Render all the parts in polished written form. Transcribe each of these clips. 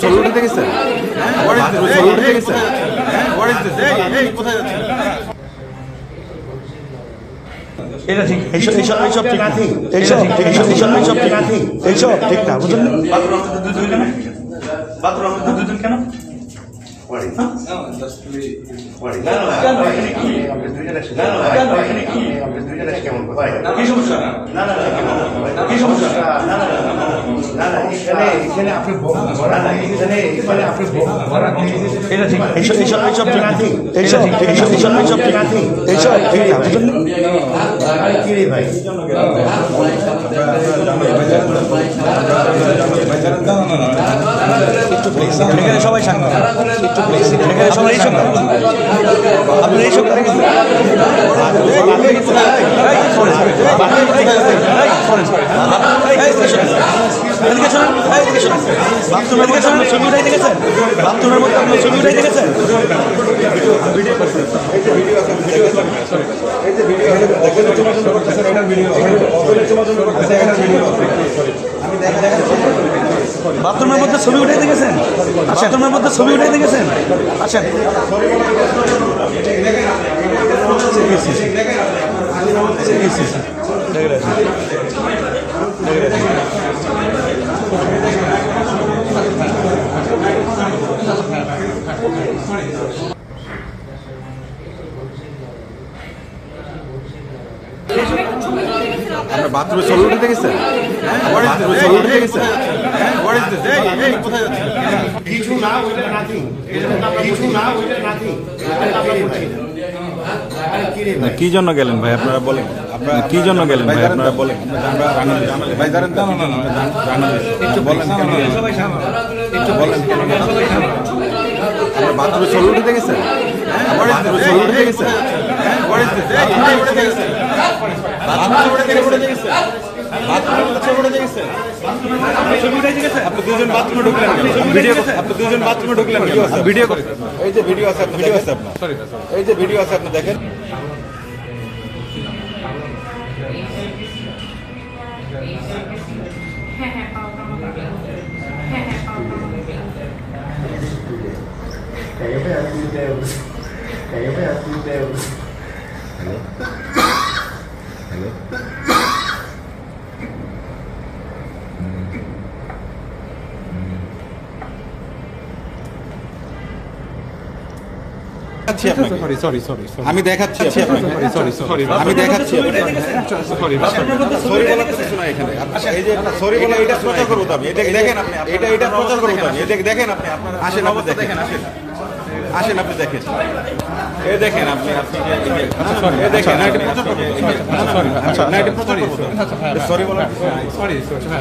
ছবি উঠে গেছে ছবি উঠে গেছে কোথায় যাচ্ছে এটা ঠিক এইসব ঠিক না এইসব ঠিক না বুঝলেন বাথরুম দুজন কেন কি সমস্যা কি সমস্যা এটা ঠিক এইসব ঠিক না এইসব ঠিক না বুঝলেন ভাই একটু প্লিজ এখানে সবাই সাংবাদিক একটু প্লিজ এখানে সবাই এইসব আপনারা এইসব ছবি উঠাইতে গেছেন বাথরুমের মধ্যে আপনার ছবি উঠাইতে গেছেন বাথরুমের মধ্যে ছবি উঠাইতে গেছেন বাথরুমের মধ্যে ছবি উঠাইতে গেছেন আচ্ছা আপনার বাথরুমে ছবি উঠে গেছে বাথরুমে ছবি উঠে গেছে কোথায় যাচ্ছে কিছু না ওইটা নাথিং কিছু না ওইটা নাথিং কি জন্য গেলেন ভাই আপনারা বলেন আপনারা কি জন্য গেলেন ভাই আপনারা বলেন ভাই দাঁড়ান একটু বলেন একটু বলেন আপনার বাথরুমে ছবি উঠে গেছে বাথরুমে ছবি উঠে গেছে আপনি দুজন বাথরুমে ঢুকলেন আপনি দুজন বাথরুমে ঢুকলেন ভিডিও করে এই যে ভিডিও আছে আপনার এই যে ভিডিও আছে আপনি দেখেন হ্যালো আমি দেখাচ্ছি আমি দেখাচ্ছি সরি বলার কিছু না এখানে এই যে সরি বলা এটা প্রচার করবো আমি এটা দেখেন আপনি এটা প্রচার করবো আমি এটা দেখেন আপনি আসেন আপনি দেখেন আসেন আপনি দেখেন এই দেখেন আপনি সরি বলা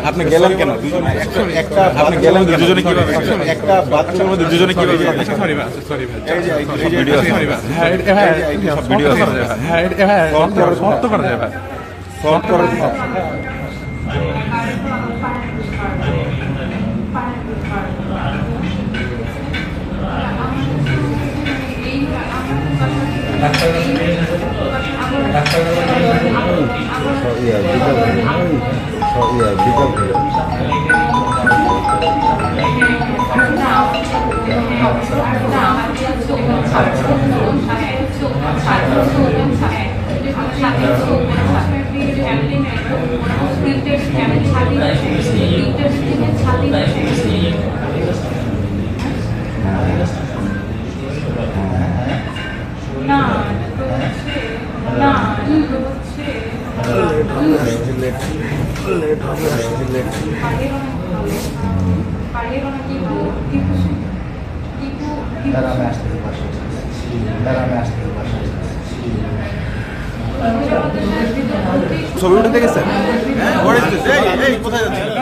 আপনি গেলেন কেন একটা আপনি গেলেন দুজনে কিভাবে একটা বাথরুমের মধ্যে দুজনে কিভাবে ভিডিও ছবি উঠে গেছে কোথায় যাচ্ছে